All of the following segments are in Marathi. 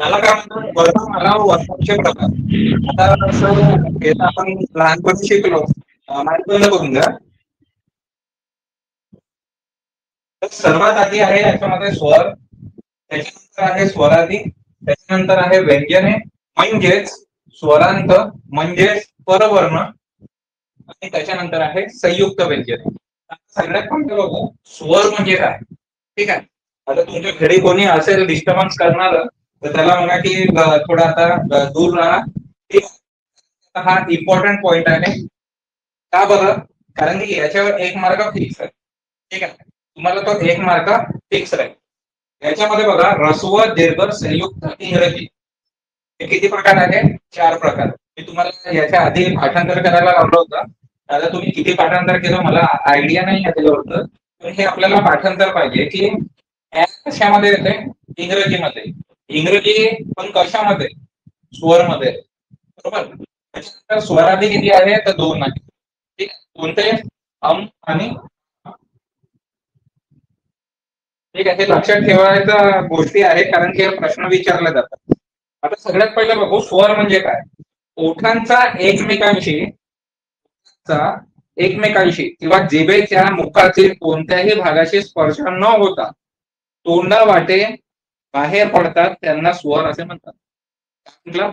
त्याला काय म्हणतात वर्णमाला वर्णांचे प्रकार. आता असं हे तर आपण लहानपणी शिकलो. माहिती बंद करून द्या. तर सर्वात आधी आहे याच्यामध्ये स्वर, त्याच्यानंतर आहे स्वरादी, त्याच्यानंतर आहे व्यंजने म्हणजेच स्वरांत म्हणजेच परवर्ण, आणि त्याच्यानंतर आहे संयुक्त व्यंजने. सगळ्यात पहिलं बघू स्वर म्हणजे काय. ठीक आहे. आता तुमच्या घरी कोणी असेल डिस्टर्बन्स करणार तर त्याला म्हणा की थोडं आता दूर राहा. ठीक. हा इम्पॉर्टंट पॉइंट आहे. का बरं? कारण की याच्यावर 1 मार्क फिक्स आहे. ठीक आहे. तुम्हाला तो 1 मार्क फिक्स राहील. याच्यामध्ये बघा ऱ्हस्व दीर्घ संयुक्त इंग्रजी हे किती प्रकार आहे? 4 प्रकार. मी तुम्हाला याच्या आधी पाठांतर करायला लावलं होतं. आता तुम्ही किती पाठांतर केलं मला आयडिया नाही याच्यावरचं, पण हे आपल्याला पाठांतर पाहिजे की कशामध्ये येते? इंग्रजीमध्ये. इंग्रजी पण कशामध्ये? स्वरमध्ये. बरोबर. त्याच्यानंतर स्वरादी किती आहे? तर 2 आहे. ठीक आहे. कोणते? अम आणि. ठीक आहे. हे लक्षात ठेवायच्या गोष्टी आहेत कारण की प्रश्न विचारले जातात. आता सगळ्यात पहिलं बघू स्वर म्हणजे काय. ओठांचा एकमेकांशी किंवा जिभेच्या मुखातील कोणत्याही भागाशी स्पर्श न होता तोंडा वाटे बाहेर पडतात त्यांना स्वर असे म्हणतात. म्हटलं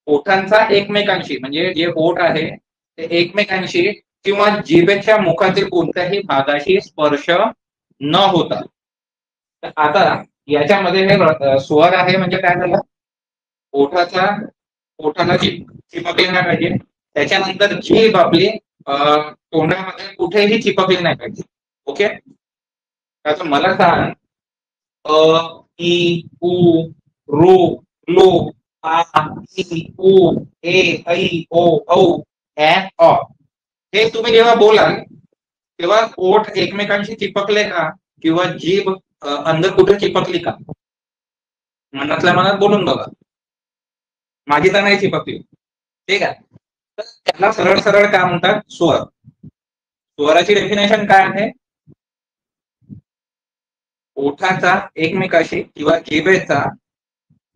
ओठांचा एकमेकांशी म्हणजे जे ओठ आहे ते एकमेकांशी किंवा जिभेच्या मुखातील कोणत्याही भागाशी स्पर्श न होता. आता याच्यामध्ये हे स्वर आहे म्हणजे काय झालं? ओठाला चिपकली नाही पाहिजे. त्याच्यानंतर जीभ आपली तोंडामध्ये कुठेही चिपकली नाही पाहिजे. ओके. आता मला सांग अ इ उ रू लू आ इ उ ए ऐ ओ औ ऍ अ हे तुम्ही जेव्हा बोलाल तेव्हा ओठ एकमेकांशी चिपकले का किंवा जीभ अंदर कुठे चिपकली का? मनातल्या मनात बोलून बघा. माझी तर नाही चिपकली. ठीक आहे. तर त्याला सरळ सरळ काय म्हणतात? स्वर. स्वराची डेफिनेशन काय आहे? ओठाचा एकमेकाशी किंवा जिभेचा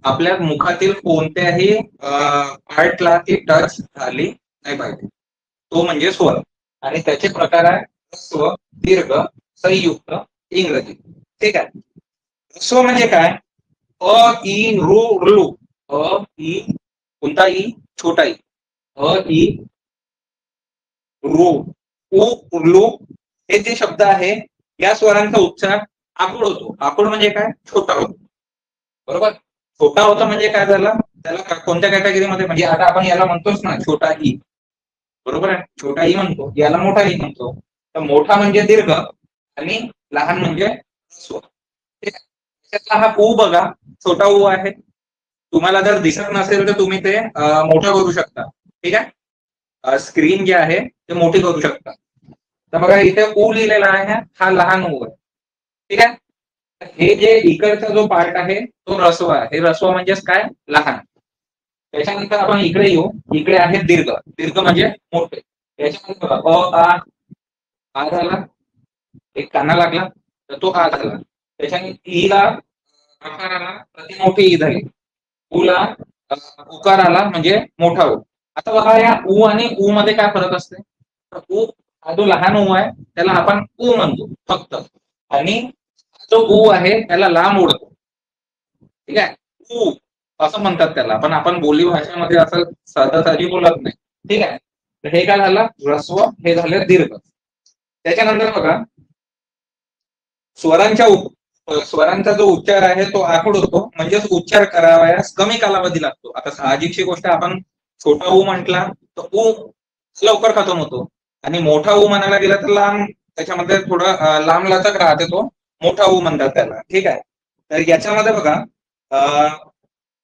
आपल्या मुखातील कोणत्याही पार्टला ती टच झाली नाही पाहिजे, तो म्हणजे स्वर. आणि त्याचे प्रकार आहे ह्रस्व, दीर्घ, संयुक्त, इंग्रजी. ठीक आहे. ह्रस्व म्हणजे काय? अ इ रू ऋ. अ इ कोणता ई? छोटा ई. अ इ रू उ लू हे जे शब्द आहे या स्वरांचा उच्चार आकुड होतो. आकुड म्हणजे काय? छोटा होतो. बरोबर. छोटा होता म्हणजे काय झालं? त्याला कोणत्या कॅटेगरीमध्ये म्हणजे आता आपण याला म्हणतोच ना छोटा ई. बरोबर आहे. छोटा ई म्हणतो, याला मोठा ई म्हणतो. तर मोठा म्हणजे दीर्घ आणि लहान म्हणजे ह्रस्व. त्याच्यातला हा ऊ बघा, छोटा ऊ आहे. तुम्हाला जर दिसत नसेल तर तुम्ही ते मोठं करू शकता. ठीक आहे. स्क्रीन जे आहे ते मोठी करू शकता. तर बघा इथे ऊ लिहिलेला आहे, हा लहान ऊ आहे. ठीक आहे. हे जे इकडचा जो पार्ट आहे तो ह्रस्व आहे. हे ह्रस्व म्हणजेच काय? लहान. त्याच्यानंतर आपण इकडे येऊ. इकडे आहे दीर्घ. दीर्घ म्हणजे मोठे. त्याच्यानंतर अ आ झाला, एक काना लागला तर तो आ झाला. त्याच्यानंतर ईला आकार आला तर ती मोठी ई झाली. उला उकार आला म्हणजे मोठा ऊ. आता बघा या ऊ आणि ऊ मध्ये काय फरक असते? ऊ हा जो लहान ऊ आहे त्याला आपण ऊ म्हणतो फक्त, आणि जो ऊ आहे त्याला लांब उडतो. ठीक आहे. ऊ असं म्हणतात त्याला, पण आपण बोली भाषेमध्ये असं सहजासहजी बोलत नाही. ठीक आहे. तर हे काय झालं? ह्रस्व. हे झालं दीर्घ. त्याच्यानंतर बघा स्वरांचा जो उच्चार आहे तो आखूड होतो, म्हणजेच उच्चार करावयास कमी कालावधी लागतो. आता साहजिकची गोष्ट, आपण छोटा ऊ म्हटला तर ऊ लवकर खतम होतो, आणि मोठा ऊ म्हणायला गेला तर लांब, त्याच्यामध्ये थोडं लांब लचक राहते, तो मोठा ऊ म्हणतात त्याला. ठीक आहे. तर याच्यामध्ये बघा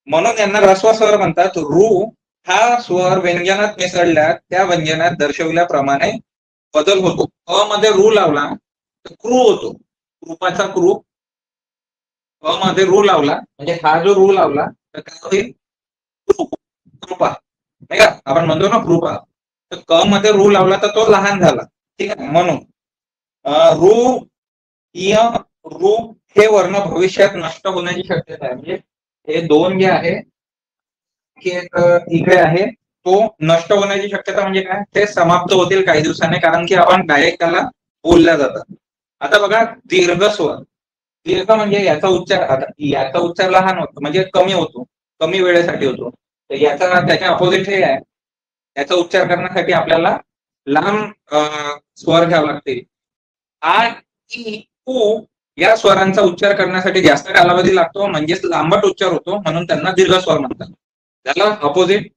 म्हणून यांना ह्रस्व स्वर म्हणतात. रू हा स्वर व्यंजनात मिसळल्यास त्या व्यंजनात दर्शविल्याप्रमाणे बदल होतो. अ मध्ये रू लावला तर क्रू होतो, कृपाचा क्रू. अ मध्ये रू लावला म्हणजे हा जो रू लावला तर काय होईल? कृपा. नाही का आपण म्हणतो ना कृपा. तर क मध्ये रू लावला तर तो लहान झाला. ठीक आहे. म्हणून रू य रू हे वर्ण भविष्यात नष्ट होण्याची शक्यता आहे. म्हणजे हे दोन जे आहे की एक इकडे आहे, तो नष्ट होण्याची शक्यता म्हणजे काय, ते समाप्त होतील काही दिवसांनी, कारण की आपण डायरेक्ट त्याला बोलल्या जातात. आता बघा दीर्घ स्वर. दीर्घ म्हणजे याचा उच्चार, आता याचा उच्चार लहान होतो म्हणजे कमी होतो, कमी वेळेसाठी होतो. तर याचा त्याच्या अपोजिट हे आहे, याचा उच्चार करण्यासाठी आपल्याला लांब स्वर घ्यावे लागते. आ, इ, उ या स्वरांचा उच्चार करण्यासाठी जास्त कालावधी लागतो, म्हणजेच लांबट उच्चार होतो, म्हणून त्यांना दीर्घ स्वर म्हणतात. त्याला अपोजिट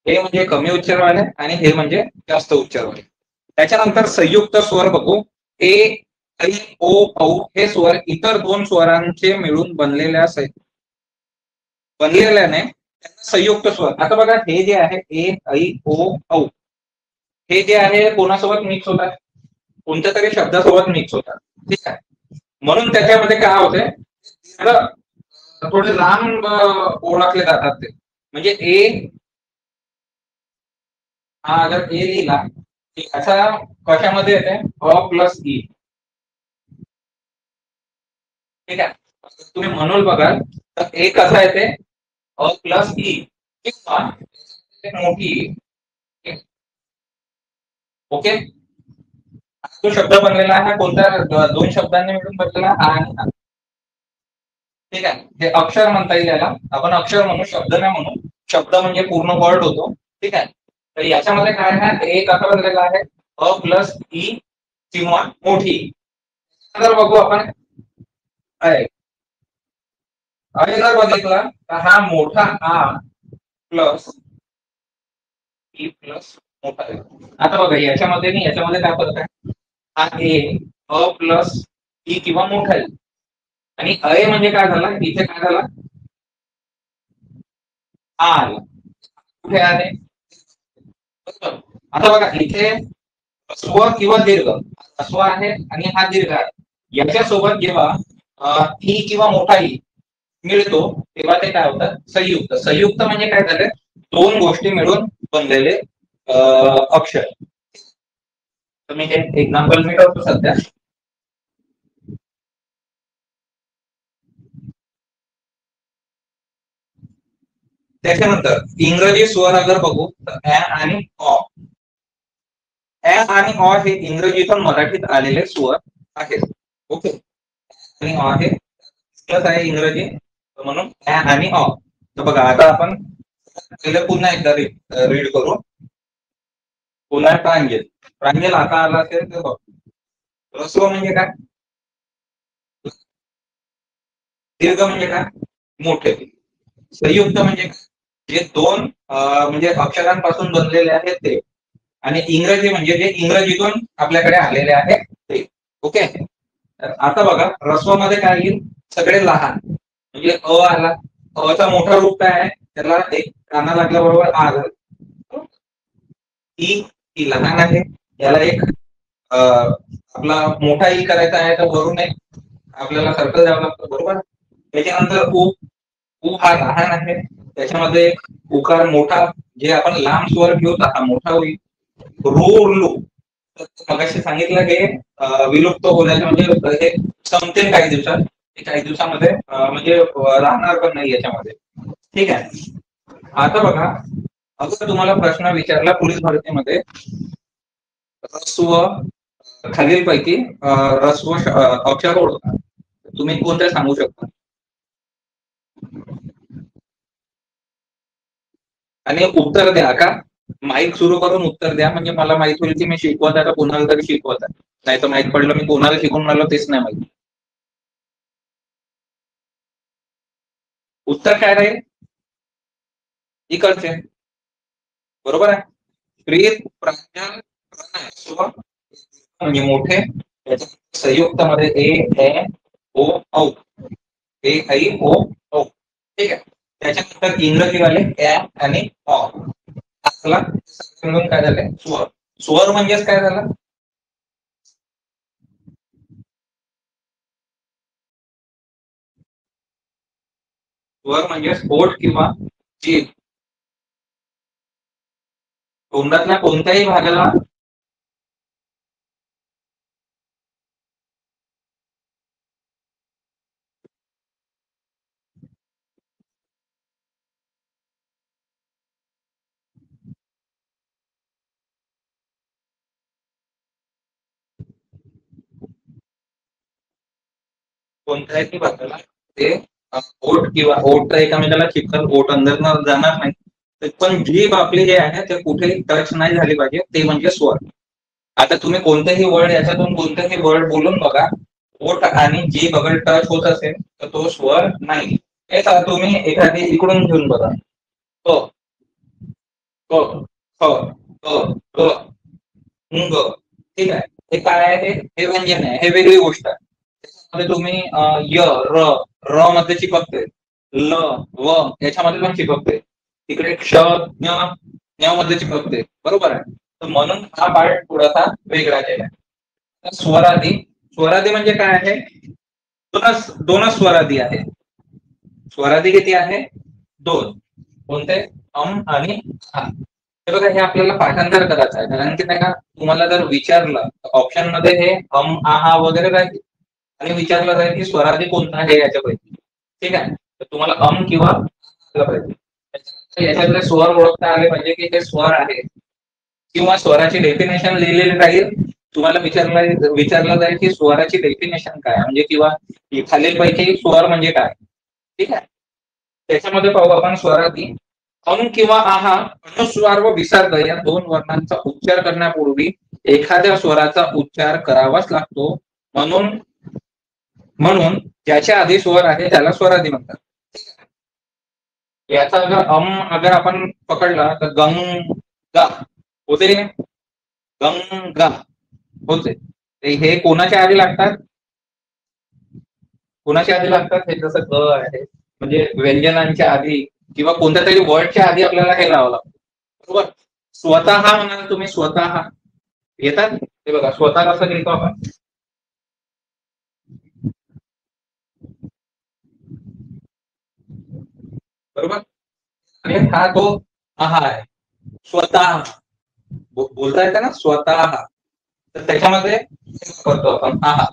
हे म्हणजे कमी उच्चारवाले आणि हे म्हणजे जास्त उच्चारवाले. त्याच्यानंतर संयुक्त स्वर बघू. ए, ऐ, ओ, औ हे स्वर इतर दोन स्वरांचे मिळून बनलेल्याने त्यांना संयुक्त स्वर. आता बघा हे जे आहे ए, ऐ, ओ, औ हे जे आहे कोणासोबत मिक्स होतात, कोणत्या तरी शब्दासोबत मिक्स होतात. ठीक आहे, म्हणून त्याच्यामध्ये काय होते, थोडे लांब ओळखले जातात ते. म्हणजे ए हा अगर ए लिहिला असा कशामध्ये येते, अ प्लस ई. ठीक आहे, तुम्ही म्हणून बघाल तर ए कसा येते, अ प्लस ई किंवा मोठी ई. ओके, तो शब्द बनलेला आहे कोणत्या दोन शब्दांनी मिळून बनलेला आ आणि आ. ठीक आहे, हे अक्षर म्हणता येईल याला, आपण अक्षर म्हणू, शब्द नाही म्हणू. शब्द म्हणजे पूर्ण वर्ड होतो. ठीक आहे, तर याच्यामध्ये काय आहे, एक कसा बनलेला आहे, अ प्लस ई किंवा मोठी. जर बघू आपण आहे, आणि जर बघितला तर हा मोठा आ प्लस ई प्लस मोठा ए. आता बघा याच्यामध्ये नाही, याच्यामध्ये काय फरक आहे, हा ए अ प्लस ई किंवा मोठा ए, आणि अ म्हणजे काय झाला, इथे काय झाला, आ आला. कुठे आहे, आता बघा इथे स्व किंवा दीर्घ, स्व आहे आणि हा दीर्घ आहे, याच्यासोबत जेव्हा ई किंवा मोठा ई मिळतो तेव्हा ते काय होतं, संयुक्त. संयुक्त म्हणजे काय झालं, दोन गोष्टी मिळून बनलेले अक्षर. तर मी हे एक्झाम्पल मी करतो सध्या. त्याच्यानंतर इंग्रजी स्वर अगर बघू तर ऍ आणि ऑ. ऍ आणि ऑ हे इंग्रजीतून मराठीत आलेले स्वर आहेत. ओके, आणि ऑ हे प्लस आहे इंग्रजी, म्हणून ऍ आणि ऑ. तर बघा आता आपण पहिले पुन्हा एकदा रीड करू. पुन्हा प्रांजल. प्रांजल आता आला असेल तर बघ, ह्रस्व म्हणजे काय, दीर्घ म्हणजे काय, मोठे. संयुक्त म्हणजे काय, जे दोन म्हणजे अक्षरांपासून बनलेले आहेत ते, आणि इंग्रजी म्हणजे जे इंग्रजीतून आपल्याकडे आलेले आहेत ते. ओके, आता बघा ह्रस्व मध्ये काय येईल, सगळे लहान, म्हणजे अ आला, अ चा मोठा रूप काय आहे, त्याला एक काना लागल्याबरोबर आ झाला. ई लहान आहे, याला एक आपला मोठा ई करायचा आहे तर वरून एक आपल्याला सर्कल द्यावं लागतं, बरोबर. त्याच्यानंतर उ, उ हा लहान आहे, त्याच्यामध्ये उकार मोठा, जे आपण लांब स्वर घेऊ तर हा मोठा होईल. रू लू, मगाशी सांगितलं हे विलुप्त होण्याचे म्हणजे हे संपतील काही दिवसात, काही दिवसामध्ये म्हणजे राहणार पण नाही याच्यामध्ये. ठीक आहे, आता बघा अगोदर तुम्हाला प्रश्न विचारला पोलीस भरतीमध्ये, ह्रस्व खालीलपैकी ह्रस्व अक्षर ओळखा, तुम्ही कोणत्या सांगू शकता, आणि उत्तर द्या का, माईक सुरू करून उत्तर द्या, म्हणजे मला माहित होईल की मी शिकवत आहे का कोणाला तरी शिकवत आहे, नाही तर माहित पडलं मी कोणाला शिकवून राहिलो तेच नाही माहिती. उत्तर काय राहील, इकडचे, बरोबर आहे. प्रीत, प्रांजल, प्रणय, स्व म्हणजे मोठे, संयुक्त मध्ये ए ए ओ औ, ए ऐ ओ औ. ठीक आहे, त्याच्यानंतर इंग्रजीवाले ऍ आणि ऑ असला, मिळून काय झाले, स्वर. स्वर म्हणजेच काय झालं, स्वर म्हणजे ओठ किंवा जीभ, तोंडातल्या कोणत्याही भागाला कोणत्याही बदला ते ओठ किंवा ओठ तर एकामेकाला चिपकल, ओठ अंदर जाणार नाही, पण जीभ आपली जे आहे ते कुठेही टच नाही झाली पाहिजे, ते म्हणजे स्वर. आता तुम्ही कोणतेही वर्ड याच्यातून कोणतेही वर्ड बोलून बघा, ओठ आणि जीभ अगर टच होत असेल तर तो स्वर नाही. हेच तुम्ही एखादी इकडून घेऊन बघा, क क ख ग ग ग, ठीक आहे. हे काय आहे? हे व्यंजन आहे, हे वेगळी गोष्ट आहे. त्याच्यामध्ये तुम्ही य र, र मध्ये चिपकते, ल व याच्यामध्ये पण चिपकते, तिकडे क्ष ज्ञ ज्ञ मध्ये चिपकते, बरोबर आहे. तर म्हणून हा पार्ट थोडासा वेगळा केला. स्वरादी, स्वरादी म्हणजे काय आहे? दोनच स्वरादी आहे. स्वरादी किती आहे? दोन. कोणते? अम आणि आ. हे बघा, हे आपल्याला पाठांतर करायचं आहे, कारण की नाही का तुम्हाला जर विचारलं ऑप्शन मध्ये हे अम आ वगैरे राहील, आणि विचारलं जाईल की स्वरादी कोणता आहे याच्यापैकी, ठीक आहे. तर तुम्हाला अम किंवा पाहिजे. याच्यातले स्वर ओळखता आले पाहिजे की हे स्वर आहे, किंवा स्वराची डेफिनेशन लिहिलेली राहील. तुम्हाला विचारलं जाईल की स्वराची डेफिनेशन काय म्हणजे, किंवा खालीलपैकी स्वर म्हणजे काय, ठीक आहे. त्याच्यामध्ये पाहू आपण स्वरादी. अं किंवा आहा, अनुस्वार व विसर्ग या दोन वर्णांचा उच्चार करण्यापूर्वी एखाद्या स्वराचा उच्चार करावाच लागतो. म्हणून म्हणून ज्याच्या आधी स्वर आहे त्याला स्वरादी म्हणतात. याचा अगर अगर आपण पकडला तर गंगा होते, गंगा होते. हे कोणाच्या आधी लागतात? कोणाच्या आधी लागतात? हे जसं ग आहे म्हणजे व्यंजनांच्या आधी किंवा कोणत्या तरी वर्डच्या आधी आपल्याला हे लावावं लागतं, बरोबर. स्वतः म्हणाल तुम्ही, स्वतः येतात. हे बघा, स्वतः कसं लिहितो आपण, बरोबर. आणि हा तो आहा आहे, स्वतः बोलता येतं ना, स्वतः. तर त्याच्यामध्ये करतो आपण आहा.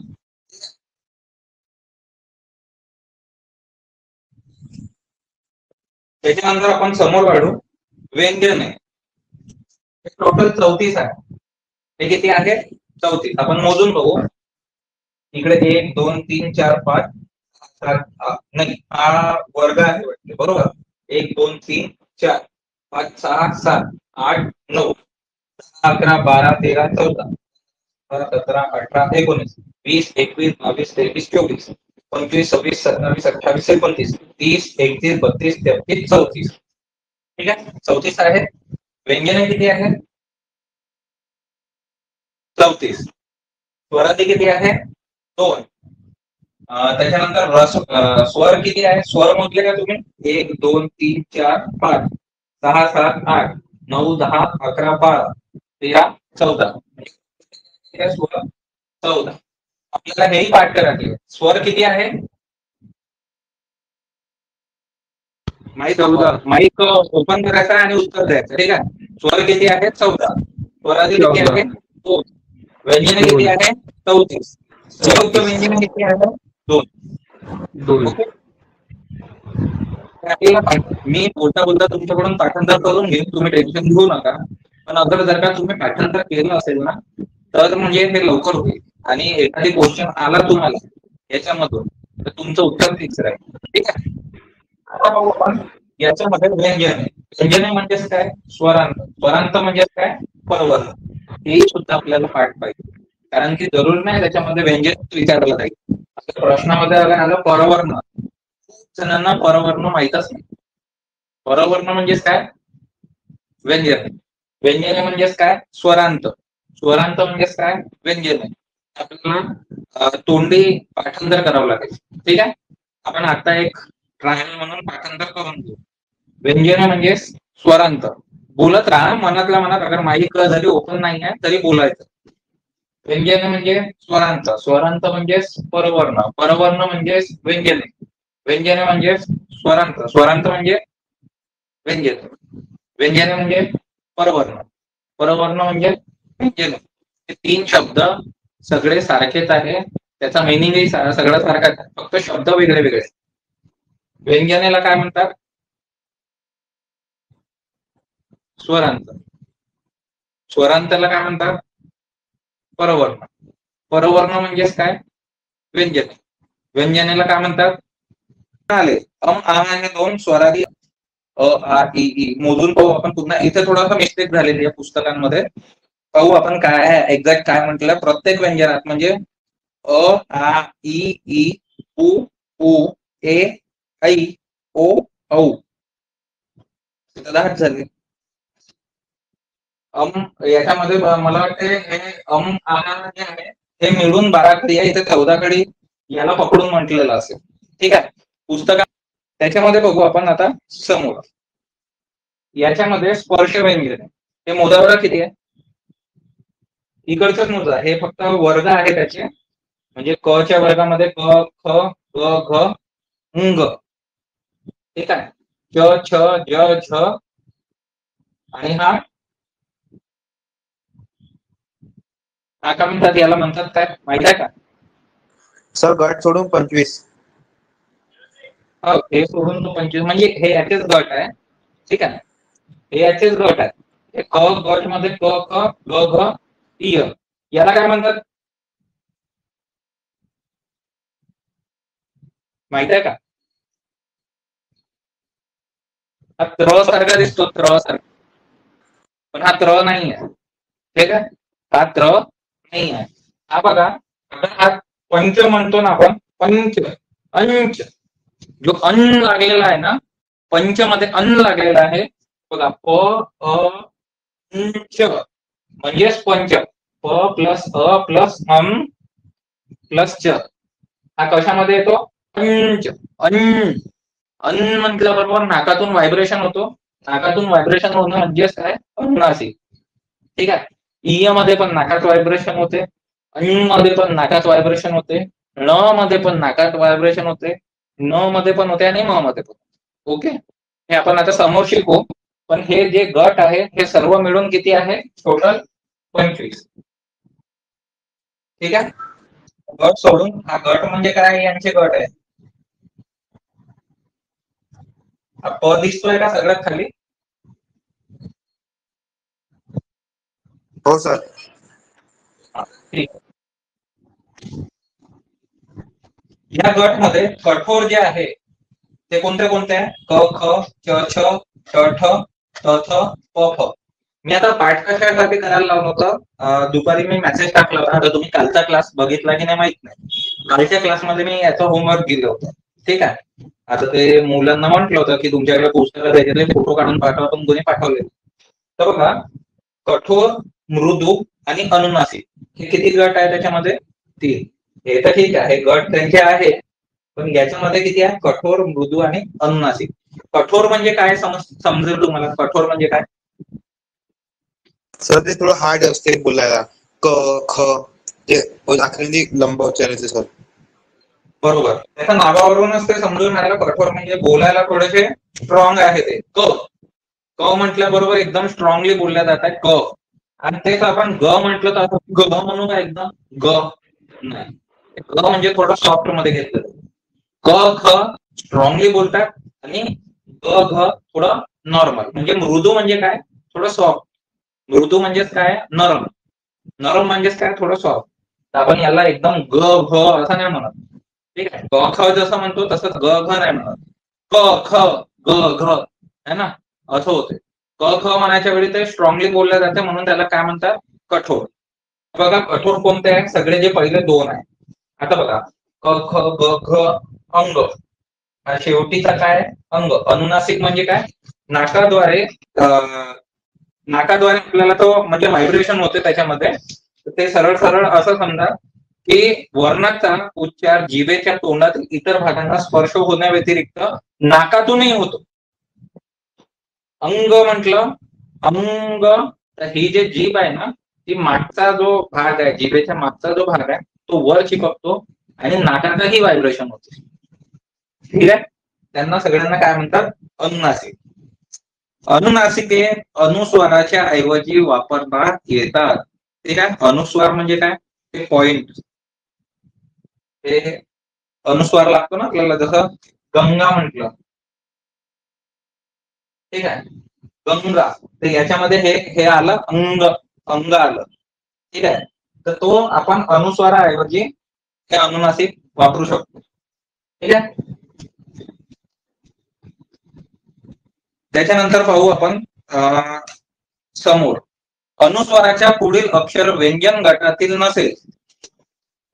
त्याच्यानंतर आपण समोर काढू व्यंजन आहे. टोटल 34 आहे. हे किती आहे? 34. आपण मोजून बघू. इकडे 1 2 3 4 5 7 नाही, हा वर्ग आहे वाटते, बरोबर. 1 2 3 4 5 6 7 8 9 11 12 13 14 17 18 19 20 21 22 23 24 25 26 27 28 29 30 31 32 33 34, ठीक आहे. 34 आहे. व्यंजन किती आहे? 34. स्वरादी किती आहे? 2. त्याच्यानंतर स्वर किती आहे? स्वर मोजले का तुम्ही? 1 2 3 4 5 6 7 8 9 10 11 12 13 14. स्वर 14. आपल्याला हेही पाठ करायचे. स्वर किती आहे? माईक ओपन करायचा आणि उत्तर द्यायचं, ठीक आहे. स्वर किती आहे? 14. स्वरादी किती आहे? 2. व्यंजन किती आहे? 34. संयुक्त व्यंजन किती आहे? 2. मी बोलता बोलता तुमच्याकडून पाठांतर करून घेईन, तुम्ही टेन्शन घेऊ नका. पण अगर जर का तुम्ही पाठांतर केलं असेल ना, तर म्हणजे हे लवकर होईल. आणि एखादी क्वेश्चन आला तुम्हाला याच्यामधून, तर तुमचं उत्तर फिक्स राहील, ठीक आहे. आता पाहू आपण याच्यामध्ये व्यंजन आहे. व्यंजन म्हणजेच काय? स्वरांत. स्वरांत म्हणजे काय? परवर्ण. हेही सुद्धा आपल्याला पाठ पाहिजे, कारण की जरूर नाही त्याच्यामध्ये व्यंजन विचारलं जाईल. प्रश्नामध्ये आलं परवर्ण, जणांना परवर्ण माहीतच नाही. परवर्ण म्हणजेच काय? व्यंजन. व्यंजन म्हणजेच काय? स्वरांत. स्वरांत म्हणजेच काय? व्यंजन. आपल्याला तोंडी पाठांतर करावं लागेल, ठीक आहे. आपण आता एक ट्रायल म्हणून पाठांतर करून घेऊ. व्यंजन म्हणजे स्वरांत. बोलत राहा मनातल्या मनात, अगर माईक जरी ओपन नाही आहे तरी बोलायचं. व्यंजन म्हणजे स्वरांत. स्वरांत म्हणजे परवर्ण. परवर्ण म्हणजे व्यंजन. व्यंजन म्हणजे स्वरांत. स्वरांत म्हणजे व्यंजन. व्यंजन म्हणजे परवर्ण. परवर्ण म्हणजे व्यंजन. हे 3 शब्द सगळे सारखेच आहे, त्याचा मिनिंगही सगळं सारखाच आहे, फक्त शब्द वेगळे वेगळे. व्यंजनेला काय म्हणतात? स्वरांत. स्वरांताला काय म्हणतात? परवर्ण. परवर्ण म्हणजेच काय? व्यंजन. व्यंजनेला काय म्हणतात आले हे दोन स्वरादी अ आ इ ई मोजून पाहू आपण पुन्हा. इथे थोडासा मिस्टेक झालेली आहे पुस्तकांमध्ये. पाहू आपण काय आहे एक्झॅक्ट काय म्हटलं प्रत्येक व्यंजनात. म्हणजे अ आ इ ई उ ऊ ए ऐ ओ औ 10 झाले. याच्यामध्ये मला वाटते हे आ जे आहे हे मिळून 12 कडी आहे. इथे 14 कडी याला पकडून म्हटलेलं असेल. ठीक आहे. पुस्तकात त्याच्यामध्ये बघू आपण आता समोर. याच्यामध्ये स्पर्श व्यंजन हे मोजावर किती आहे इकडचंच मोजा. हे फक्त वर्ग आहे त्याचे. म्हणजे क च्या वर्गामध्ये क ख ग घ ङ. ठीक आहे. च छ ज झ आणि हा काय म्हणतात याला म्हणतात काय माहित आहे का सर? गट सोडून 25. हे सोडून 25 म्हणजे हे याचेच गट आहे. ठीक आहे. हे याचेच गट आहे. हे क गट मध्ये क ख ग घ इ याला काय म्हणतात माहित आहे का? हा त्र सारखा दिसतो. त्र सारखा पण हा त्र नाही आहे. ठीक आहे. हा त्र नाही आहे. हा बघा हा पंच म्हणतो ना आपण. पंच अंच जो अन्न लागलेला आहे ना पंच मध्ये अन्न लागलेला आहे बघा. प अ च म्हणजेच पंच. प प्लस अ प्लस अम प्लस च हा कशामध्ये येतो पंच. अन्न अन्न म्हटल्याबरोबर नाकातून व्हायब्रेशन होतो. नाकातून व्हायब्रेशन होणं म्हणजेच काय अनुनासिक. ठीक आहे. इ मध्ये पण नाकात व्हायब्रेशन होते. अं मध्ये पण नाकात व्हायब्रेशन होते. ण मध्ये पण नाकात व्हायब्रेशन होते. न मध्ये पण होते आणि म मध्ये पण. ओके. हे आपण आता समोर शिकू. पण हे जे गट आहे हे सर्व मिळून किती आहे टोटल 25. ठीक आहे. गट सोडून हा गट म्हणजे काय यांचे गट आहे. हा प दिसतोय का सगळ्यात खाली? हो सर. ठीक. या गट मध्ये कठोर जे आहे ते कोणते कोणते आहे क ख च छ ट ठ त थ प फ. मी आता पाठ कशासाठी करायला लावलं होतं दुपारी मी मेसेज टाकला होता. आता तुम्ही कालचा क्लास बघितला की नाही माहित नाही. कालच्या क्लासमध्ये मी याचं होमवर्क दिलं होतं. ठीक आहे. आता ते मुलांना म्हटलं होतं की तुमच्याकडे पुस्तकात त्याच्यातले फोटो काढून पाठवा. पण कोणी पाठवले. तर बघा कठोर मृदू आणि अनुनासिक हे किती गट आहे त्याच्यामध्ये 3. हे तर ठीक आहे गट त्यांचे आहे. पण याच्यामध्ये किती आहे कठोर मृदू आणि अनुनासिक. कठोर म्हणजे काय समजेल तुम्हाला? कठोर म्हणजे काय सर? ते थोडं हार्ड असते बोलायला. क ख ते आखरी लंब उच्चारायचे सर. बरोबर. त्याच्या नावावरूनच ते समजून राहिलं. कठोर म्हणजे बोलायला थोडेसे स्ट्रॉंग आहे ते. क क म्हटल्याबरोबर एकदम स्ट्रॉंगली बोलल्या जात आहे क. आणि तेच आपण ग म्हटलं तर ग म्हणू का एकदम ग नाही. ग म्हणजे थोडं सॉफ्ट मध्ये घेतलं. क ख स्ट्रॉंगली बोलतात आणि ग घ थोडं नॉर्मल. म्हणजे मृदू म्हणजे काय थोडं सॉफ्ट. मृदू म्हणजेच काय नरम. नरम म्हणजेच काय थोडं सॉफ्ट. तर आपण याला एकदम ग घ असं नाही म्हणत. ठीक आहे. ग ख जसं म्हणतो तसंच ग घ नाही म्हणत. क ख ग घ है ना असं होते. क ख म्हणायच्या वेळी ते स्ट्रॉंगली बोलले जाते म्हणून त्याला काय म्हणतात कठोर. बघा कठोर कोणते आहे सगळे जे पहिले 2 आहे. आता बघा क ख ग घ अंग. शेवटीचा काय अंग. अनुनासिक म्हणजे काय नाकाद्वारे नाकाद्वारे आपल्याला तो म्हणजे व्हायब्रेशन होते त्याच्यामध्ये. ते सरळ सरळ असं समजा की वर्णाचा उच्चार जिभेच्या तोंडातील इतर भागांना स्पर्श होण्याव्यतिरिक्त नाकातूनही होतो. अंग म्हटलं अंग तर ही जे जीभ आहे ना ती मागचा जो भाग आहे जिभेच्या मागचा जो भाग आहे तो वर चिपकतो आणि नाकातही व्हायब्रेशन होते. ठीक आहे. त्यांना सगळ्यांना काय म्हणतात अनुनासिक. अनुनासिके अनुस्वाराच्या ऐवजी वापरण्यात येतात. ठीक आहे. अनुस्वार म्हणजे काय ते पॉइंट. हे अनुस्वार लागतो ना आपल्याला जसं गंगा म्हटलं. ठीक आहे. गंगा तर याच्यामध्ये हे आलं अंग. अंग आलं. ठीक आहे. तर तो आपण अनुस्वाराऐवजी हे अनुनासिक वापरू शकतो. ठीक आहे. त्याच्यानंतर पाहू आपण समोर अनुस्वाराच्या पुढील अक्षर व्यंजन गटातील नसेल.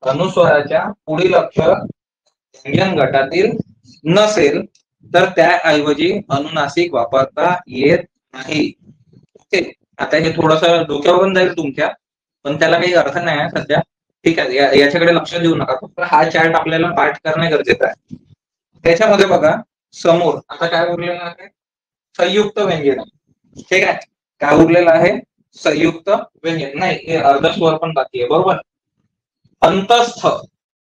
अनुस्वाराच्या पुढील अक्षर व्यंजन गटातील नसेल तर त्याऐवजी अनुनासिक वापरता येत नाही. ओके, आता हे थोडस डोक्यावरून जाईल तुमच्या, पण त्याला काही अर्थ नाही आहे सध्या. ठीक आहे, याच्याकडे लक्ष देऊ नका, फक्त हा चार्ट आपल्याला पाठ करणे गरजेचं आहे. त्याच्यामध्ये बघा समोर आता काय उरलेलं आहे, संयुक्त व्यंजन. ठीक आहे, काय उरलेलं आहे, संयुक्त व्यंजन. नाही, हे अर्धस्वर पण बाकी आहे, बरोबर. अंतस्थ,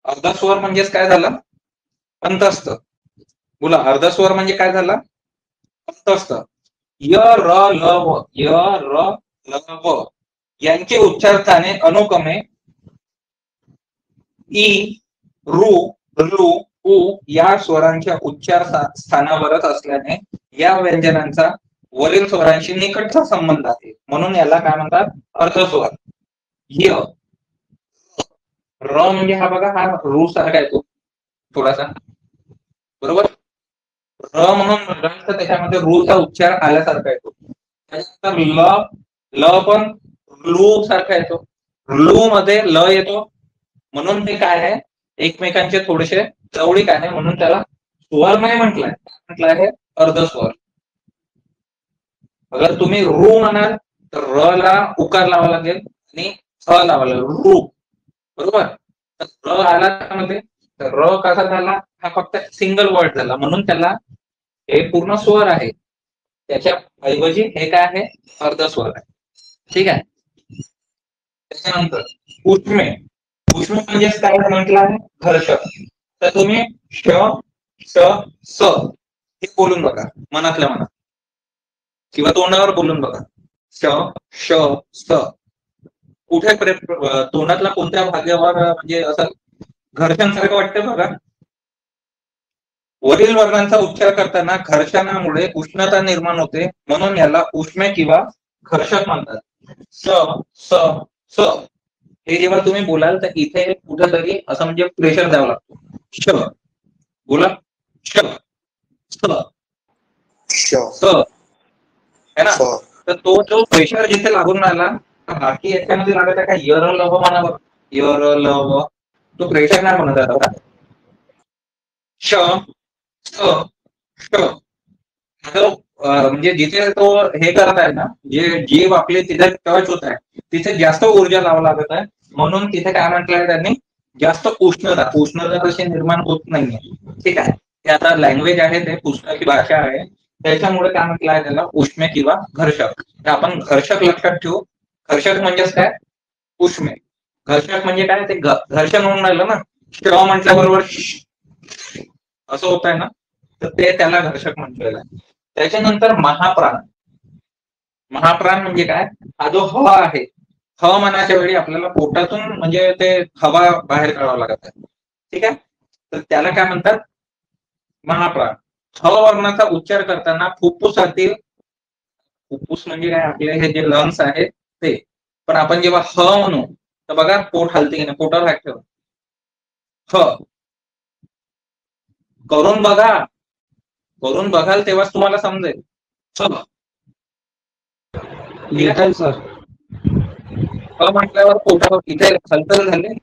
अर्धस्वर म्हणजेच काय झालं, अंतस्थ. बोला, अर्धस्वर म्हणजे काय झालं, अंतस्थ. य र ल व, य र ल व यांचे उच्चारस्थाने अनुक्रमे ई, रू, लू, उ या स्वरांच्या उच्चार स्थानावरच असल्याने या व्यंजनांचा वरील स्वरांशी निकटचा संबंध आहे, म्हणून याला काय म्हणतात, अर्धस्वर. य, र म्हणजे हा बघा, हा रू सारखा येतो थोडासा, बरोबर. र म्हणून तर त्याच्यामध्ये रूचा उच्चार आल्यासारखा येतो. त्याच्यानंतर ल, ल पण लू सारखा येतो, लू मध्ये ल येतो, म्हणून ते काय आहे, एकमेकांचे थोडेसे जवळीक आहे, म्हणून त्याला स्वर नाही म्हटलंय, म्हटलं आहे अर्धस्वर. अगर तुम्ही रू म्हणाल तर र ला उकार लावा लागेल आणि स लावा लागेल, रू, बरोबर. र आला त्यामध्ये तर र कसा झाला, हा फक्त सिंगल वर्ड झाला, म्हणून त्याला हे पूर्ण स्वर आहे, त्याच्या ऐवजी हे काय आहे, अर्धस्वर आहे. ठीक आहे. त्याच्यानंतर उष्मे, उष्मे म्हणजे काय म्हटलं आहे, घर्षक. तर तुम्ही श, श, स हे बोलून बघा मनातल्या मनात किंवा तोंडावर बोलून बघा. श, श, स कुठे तोंडातला कोणत्या भागावर म्हणजे असं घर्षण सारखं वाटतं बघा. वरील वर्णांचा उच्चार करताना घर्षणामुळे उष्णता निर्माण होते, म्हणून याला उष्मे किंवा घर्षक म्हणतात. स, स, स हे जेव्हा तुम्ही बोलाल तर इथे कुठेतरी असं म्हणजे प्रेशर द्यावं लागतो. श, बोला, श, स, स है ना. तर तो जो प्रेशर जिथे लागून राहिला, बाकी याच्यामध्ये लागत आहे का, यर लव म्हणावं, यर लव, तो प्रेशर नाही म्हणत आहे बघा. श, स, श, म्हणजे जिथे तो हे करत आहे ना, जे जीव आपले तिथे टच होत आहे, तिथे जास्त ऊर्जा लावा लागत आहे, म्हणून तिथे काय म्हटलंय त्यांनी, जास्त उष्णता, उष्णता कशी निर्माण होत नाहीये. ठीक आहे, ते आता लँग्वेज आहे, ते पुस्तकी भाषा आहे, त्याच्यामुळे काय म्हटलं आहे त्याला उष्मे किंवा घर्षक. तर आपण घर्षक लक्षात ठेवू. घर्षक म्हणजेच काय, उष्मे. घर्षक म्हणजे काय, ते घर्षण होऊन राहिलं ना, श म्हटल्याबरोबर असं होत आहे ना, तर ते त्याला घर्षक म्हटलेलं आहे. त्याच्यानंतर महाप्राण. महाप्राण म्हणजे काय, हा जो हवा आहे, ह म्हणाच्या वेळी आपल्याला पोटातून म्हणजे ते हवा बाहेर काढावं लागत आहे. ठीक आहे, तर त्याला काय म्हणतात, महाप्राण. ह वर्णाचा उच्चार करताना फुफ्फुसातील, फुफ्फुस म्हणजे काय, आपले हे जे लंग्स आहेत ते, पण आपण जेव्हा ह म्हणू तर बघा पोट हलते की नाही, पोटावर हात ठेवा, ह करून बघा, करून बघाल तेव्हाच तुम्हाला समजेल. सर म्हटल्यावर पोटावर इथे हालचाल झाली,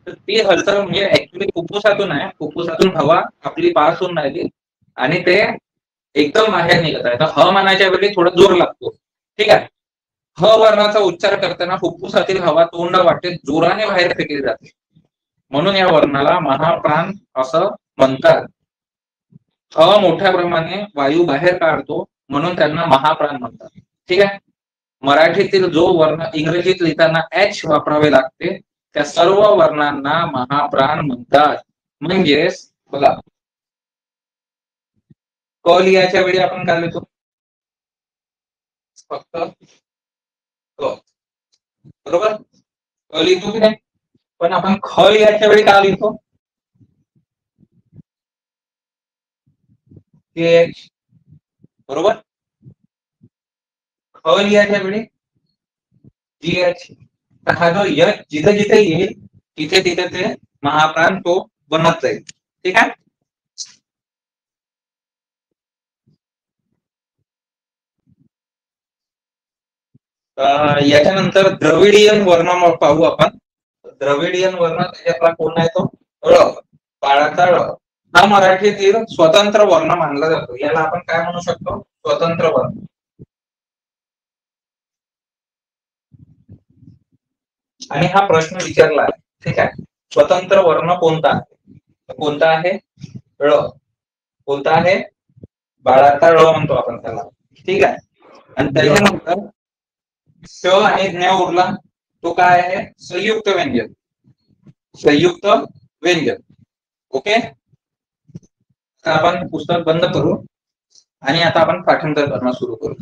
तर ती हालचाल म्हणजे ऍक्च्युली फुफ्फुसातून आहे, फुफ्फुसातून हवा आपली पास होऊन राहिली आणि ते एकदम बाहेर निघत आहे. तर ह म्हणायच्या वेळी थोडा जोर लागतो. ठीक आहे, ह वर्णाचा उच्चार करताना फुफ्फुसातील हवा तोंड वाटेत जोराने बाहेर फेकली जाते, म्हणून या वर्णाला महाप्राण असं म्हणतात. ह मोठ्या प्रमाणे वायू बाहेर काढतो, म्हणून त्यांना महाप्राण म्हणतात. ठीक आहे, मराठीतील जो वर्ण इंग्रजीत लिहिताना एच वापरावे लागते, त्या सर्व वर्णांना महाप्राण म्हणतात. म्हणजेच बघा, क लिहायच्या वेळी आपण काय लिहितो, फक्त क, बरोबर, क लिहितो की नाही, पण आपण ख लिहायच्या वेळी काय लिहितो, बरोबर. ख लिहायच्या वेळी GH. तर हा जो यश जिथे जिथे येईल तिथे तिथे ते महाप्राण तो बनत जाईल. ठीक आहे, याच्यानंतर द्रविडियन वर्ण पाहू आपण. द्रविडियन वर्ण त्याच्यातला कोण आहे तो ळ, बाळाचा ळ. हा मराठीतील स्वतंत्र वर्ण मानला जातो. याला आपण काय म्हणू शकतो? स्वतंत्र वर्ण. आणि हा प्रश्न विचारला आहे, ठीक आहे. स्वतंत्र वर्ण कोणता आहे? कोणता आहे? ळ. कोणता आहे? बाळाचा ळ म्हणतो आपण त्याला, ठीक आहे. आणि त्याच्यानंतर श आणि ज्ञ उरला, तो काय आहे? संयुक्त व्यंजन. संयुक्त व्यंजन. ओके. आता आपण पुस्तक बंद करू आणि आता आपण पाठांतर करणं सुरू करू.